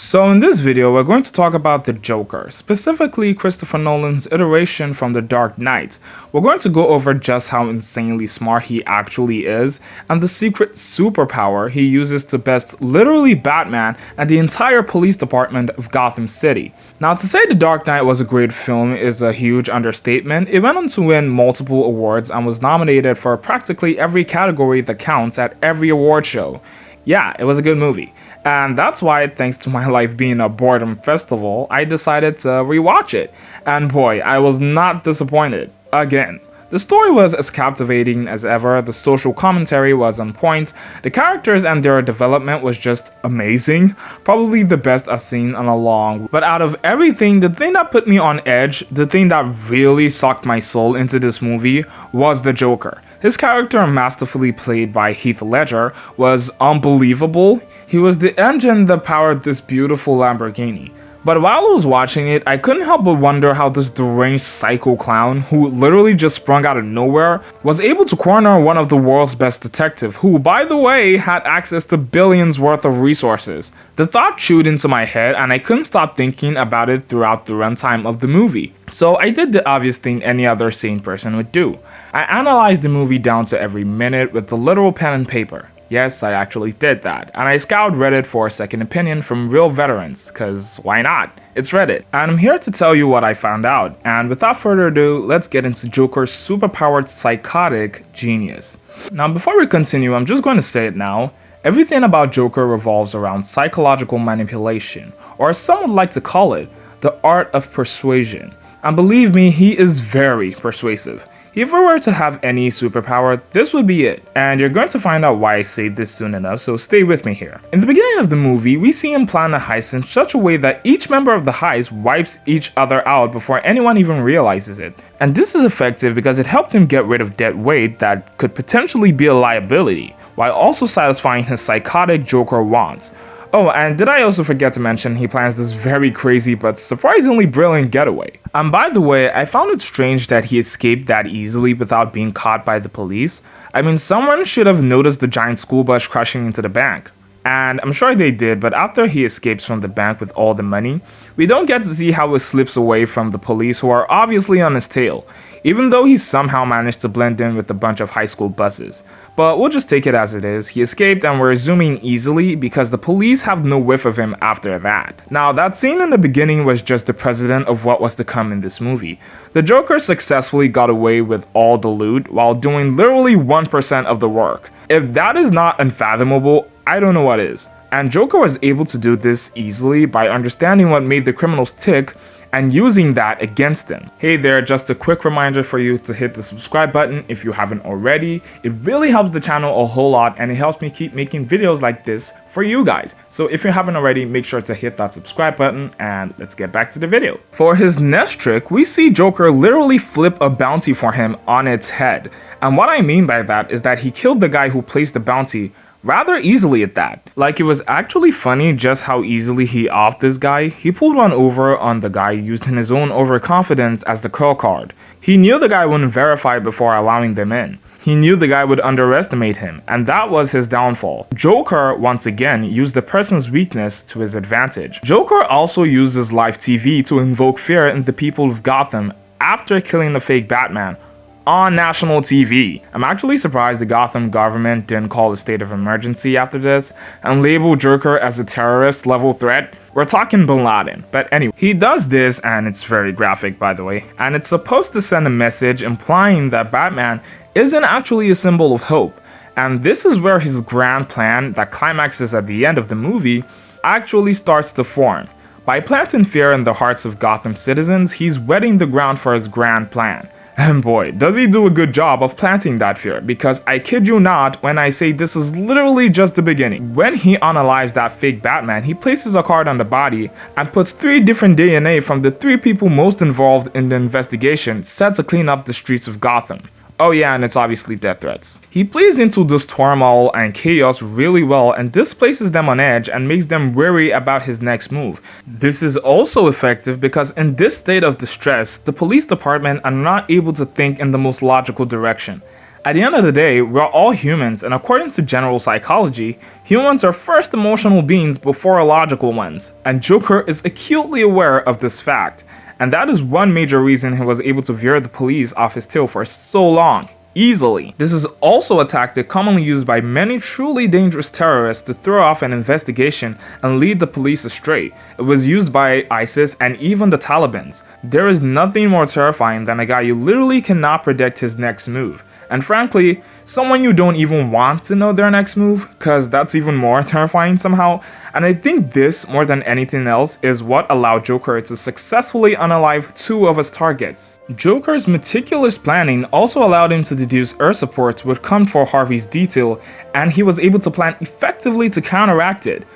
So in this video, we're going to talk about the Joker, specifically Christopher Nolan's iteration from The Dark Knight. We're going to go over just how insanely smart he actually is, and the secret superpower he uses to best literally Batman and the entire police department of Gotham City. Now, to say The Dark Knight was a great film is a huge understatement. It went on to win multiple awards and was nominated for practically every category that counts at every award show. Yeah, it was a good movie. And that's why, thanks to my life being a boredom festival, I decided to rewatch it. And boy, I was not disappointed. Again. The story was as captivating as ever, the social commentary was on point, the characters and their development was just amazing, probably the best I've seen in a long. But out of everything, the thing that put me on edge, the thing that really sucked my soul into this movie was the Joker. His character, masterfully played by Heath Ledger, was unbelievable. He was the engine that powered this beautiful Lamborghini. But while I was watching it, I couldn't help but wonder how this deranged psycho clown, who literally just sprung out of nowhere, was able to corner one of the world's best detectives, who, by the way, had access to billions worth of resources. The thought chewed into my head, and I couldn't stop thinking about it throughout the runtime of the movie. So I did the obvious thing any other sane person would do. I analyzed the movie down to every minute with the literal pen and paper. Yes, I actually did that, and I scoured Reddit for a second opinion from real veterans, cause why not? It's Reddit. And I'm here to tell you what I found out, and without further ado, let's get into Joker's superpowered psychotic genius. Now before we continue, I'm just going to say it now, everything about Joker revolves around psychological manipulation, or as some would like to call it, the art of persuasion. And believe me, he is very persuasive. If we were to have any superpower, this would be it, and you're going to find out why I say this soon enough, so stay with me here. In the beginning of the movie, we see him plan a heist in such a way that each member of the heist wipes each other out before anyone even realizes it. And this is effective because it helped him get rid of dead weight that could potentially be a liability, while also satisfying his psychotic Joker wants. Oh, and did I also forget to mention he plans this very crazy but surprisingly brilliant getaway. And by the way, I found it strange that he escaped that easily without being caught by the police. I mean, someone should have noticed the giant school bus crashing into the bank. And I'm sure they did, but after he escapes from the bank with all the money, we don't get to see how he slips away from the police who are obviously on his tail, even though he somehow managed to blend in with a bunch of high school buses. But we'll just take it as it is. He escaped and we're zooming easily because the police have no whiff of him after that. Now, that scene in the beginning was just the precedent of what was to come in this movie. The Joker successfully got away with all the loot while doing literally 1% of the work. If that is not unfathomable, I don't know what is. And Joker was able to do this easily by understanding what made the criminals tick and using that against them. Hey there, just a quick reminder for you to hit the subscribe button if you haven't already. It really helps the channel a whole lot and it helps me keep making videos like this for you guys. So if you haven't already, make sure to hit that subscribe button and let's get back to the video. For his next trick, we see Joker literally flip a bounty for him on its head. And what I mean by that is that he killed the guy who placed the bounty rather easily at that. Like, it was actually funny just how easily he offed this guy. He pulled one over on the guy using his own overconfidence as the curl card. He knew the guy wouldn't verify before allowing them in. He knew the guy would underestimate him, and that was his downfall. Joker, once again, used the person's weakness to his advantage. Joker also uses live TV to invoke fear in the people of Gotham after killing the fake Batman on national TV. I'm actually surprised the Gotham government didn't call a state of emergency after this and label Joker as a terrorist level threat. We're talking Bin Laden. But anyway, he does this, and it's very graphic by the way, and it's supposed to send a message implying that Batman isn't actually a symbol of hope. And this is where his grand plan that climaxes at the end of the movie actually starts to form. By planting fear in the hearts of Gotham citizens, he's wetting the ground for his grand plan. And boy, does he do a good job of planting that fear, because I kid you not when I say this is literally just the beginning. When he unalives that fake Batman, he places a card on the body and puts 3 different DNA from the 3 people most involved in the investigation set to clean up the streets of Gotham. Oh yeah, and it's obviously death threats. He plays into this turmoil and chaos really well, and this places them on edge and makes them wary about his next move. This is also effective because in this state of distress, the police department are not able to think in the most logical direction. At the end of the day, we're all humans, and according to general psychology, humans are first emotional beings before logical ones, and Joker is acutely aware of this fact, and that is one major reason he was able to veer the police off his tail for so long. Easily. This is also a tactic commonly used by many truly dangerous terrorists to throw off an investigation and lead the police astray. It was used by ISIS and even the Taliban. There is nothing more terrifying than a guy you literally cannot predict his next move. And frankly, someone you don't even want to know their next move, cause that's even more terrifying somehow. And I think this, more than anything else, is what allowed Joker to successfully unalive two of his targets. Joker's meticulous planning also allowed him to deduce air supports would come for Harvey's detail, and he was able to plan effectively to counteract it.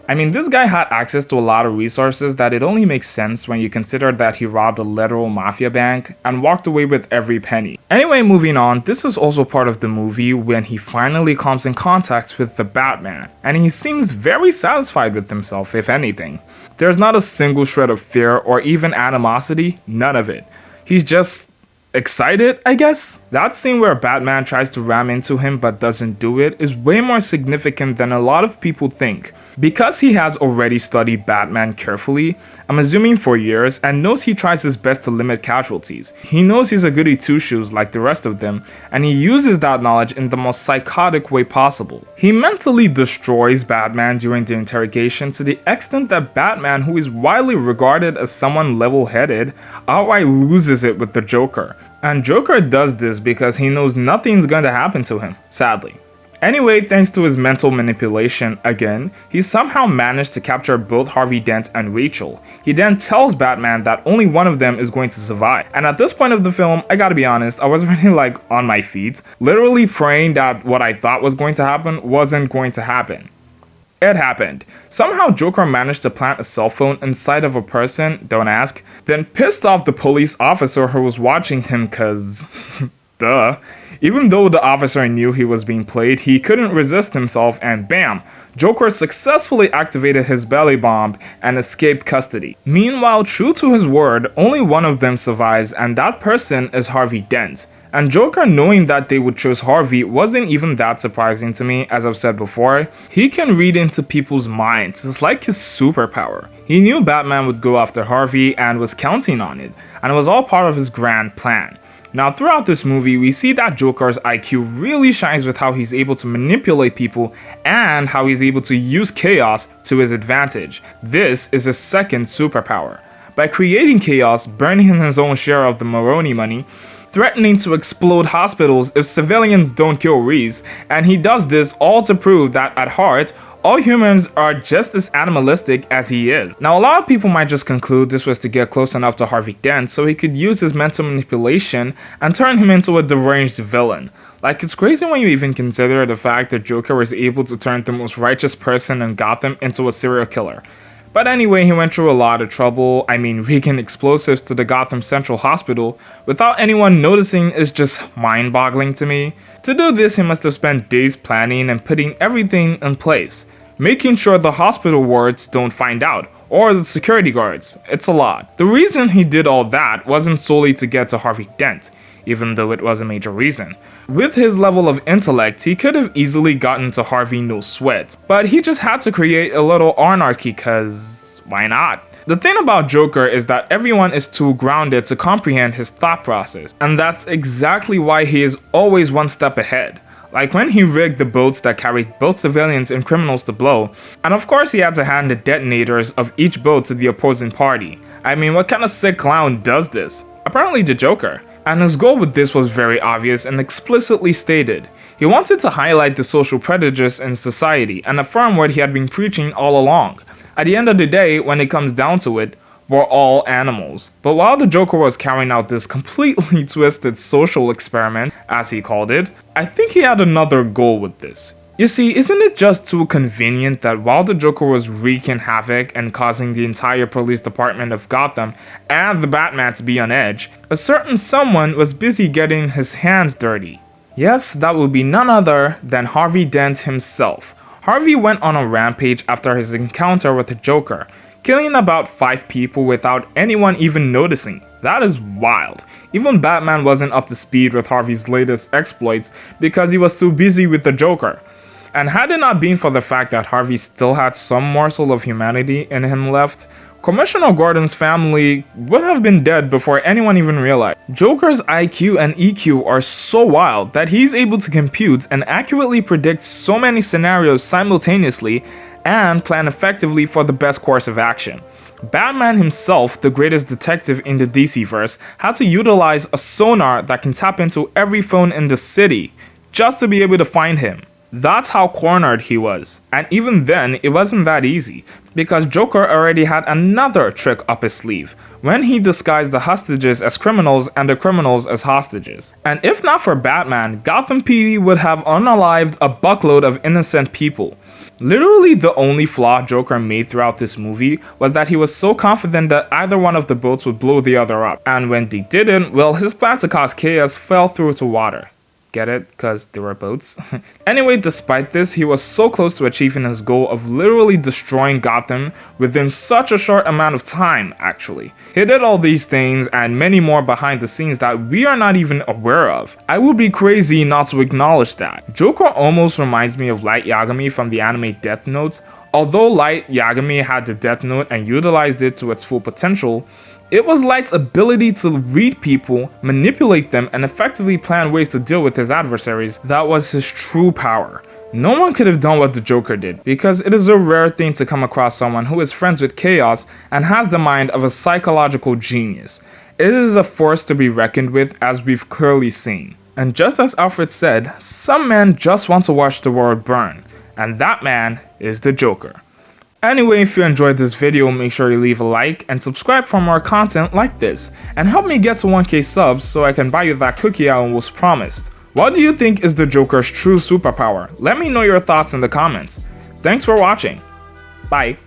I mean, this guy had access to a lot of resources that it only makes sense when you consider that he robbed a literal mafia bank and walked away with every penny. Anyway, moving on, this is also part of the movie when he finally comes in contact with the Batman, and he seems very satisfied with himself, if anything. There's not a single shred of fear or even animosity, none of it. He's just excited, I guess? That scene where Batman tries to ram into him but doesn't do it is way more significant than a lot of people think. Because he has already studied Batman carefully, I'm assuming for years, and knows he tries his best to limit casualties. He knows he's a goody two-shoes like the rest of them, and he uses that knowledge in the most psychotic way possible. He mentally destroys Batman during the interrogation to the extent that Batman, who is widely regarded as someone level-headed, outright loses it with the Joker. And Joker does this because he knows nothing's going to happen to him, sadly. Anyway, thanks to his mental manipulation again, he somehow managed to capture both Harvey Dent and Rachel. He then tells Batman that only one of them is going to survive. And at this point of the film, I gotta be honest, I was really like on my feet, literally praying that what I thought was going to happen wasn't going to happen. It happened. Somehow Joker managed to plant a cell phone inside of a person, don't ask, then pissed off the police officer who was watching him cause duh. Even though the officer knew he was being played, he couldn't resist himself and bam! Joker successfully activated his belly bomb and escaped custody. Meanwhile, true to his word, only one of them survives and that person is Harvey Dent. And Joker knowing that they would choose Harvey wasn't even that surprising to me, as I've said before. He can read into people's minds, it's like his superpower. He knew Batman would go after Harvey and was counting on it, and it was all part of his grand plan. Now throughout this movie, we see that Joker's IQ really shines with how he's able to manipulate people and how he's able to use chaos to his advantage. This is his second superpower. By creating chaos, burning his own share of the Maroni money, threatening to explode hospitals if civilians don't kill Reese, and he does this all to prove that at heart, all humans are just as animalistic as he is. Now a lot of people might just conclude this was to get close enough to Harvey Dent so he could use his mental manipulation and turn him into a deranged villain. Like, it's crazy when you even consider the fact that Joker was able to turn the most righteous person in Gotham into a serial killer. But anyway, he went through a lot of trouble. I mean, rigging explosives to the Gotham Central Hospital without anyone noticing is just mind-boggling to me. To do this, he must have spent days planning and putting everything in place, making sure the hospital wards don't find out, or the security guards. It's a lot. The reason he did all that wasn't solely to get to Harvey Dent, even though it was a major reason. With his level of intellect, he could have easily gotten to Harvey no sweat, but he just had to create a little anarchy cause why not? The thing about Joker is that everyone is too grounded to comprehend his thought process, and that's exactly why he is always one step ahead. Like when he rigged the boats that carried both civilians and criminals to blow, and of course he had to hand the detonators of each boat to the opposing party. I mean, what kind of sick clown does this? Apparently the Joker. And his goal with this was very obvious and explicitly stated. He wanted to highlight the social predators in society and affirm what he had been preaching all along. At the end of the day, when it comes down to it, we're all animals. But while the Joker was carrying out this completely twisted social experiment, as he called it, I think he had another goal with this. You see, isn't it just too convenient that while the Joker was wreaking havoc and causing the entire police department of Gotham and the Batman to be on edge, a certain someone was busy getting his hands dirty? Yes, that would be none other than Harvey Dent himself. Harvey went on a rampage after his encounter with the Joker, killing about 5 people without anyone even noticing. That is wild. Even Batman wasn't up to speed with Harvey's latest exploits because he was too busy with the Joker. And had it not been for the fact that Harvey still had some morsel of humanity in him left, Commissioner Gordon's family would have been dead before anyone even realized. Joker's IQ and EQ are so wild that he's able to compute and accurately predict so many scenarios simultaneously and plan effectively for the best course of action. Batman himself, the greatest detective in the DC-verse, had to utilize a sonar that can tap into every phone in the city just to be able to find him. That's how cornered he was. And even then, it wasn't that easy, because Joker already had another trick up his sleeve, when he disguised the hostages as criminals and the criminals as hostages. And if not for Batman, Gotham PD would have unalived a buckload of innocent people. Literally the only flaw Joker made throughout this movie was that he was so confident that either one of the boats would blow the other up. And when they didn't, well, his plan to cause chaos fell through to water. Get it? Because there were boats. Anyway, despite this, he was so close to achieving his goal of literally destroying Gotham within such a short amount of time, actually. He did all these things and many more behind the scenes that we are not even aware of. I would be crazy not to acknowledge that. Joker almost reminds me of Light Yagami from the anime Death Note. Although Light Yagami had the Death Note and utilized it to its full potential, it was Light's ability to read people, manipulate them, and effectively plan ways to deal with his adversaries that was his true power. No one could have done what the Joker did, because it is a rare thing to come across someone who is friends with chaos and has the mind of a psychological genius. It is a force to be reckoned with, as we've clearly seen. And just as Alfred said, some men just want to watch the world burn, and that man is the Joker. Anyway, if you enjoyed this video, make sure you leave a like and subscribe for more content like this, and help me get to 1K subs so I can buy you that cookie I almost promised. What do you think is the Joker's true superpower? Let me know your thoughts in the comments. Thanks for watching. Bye.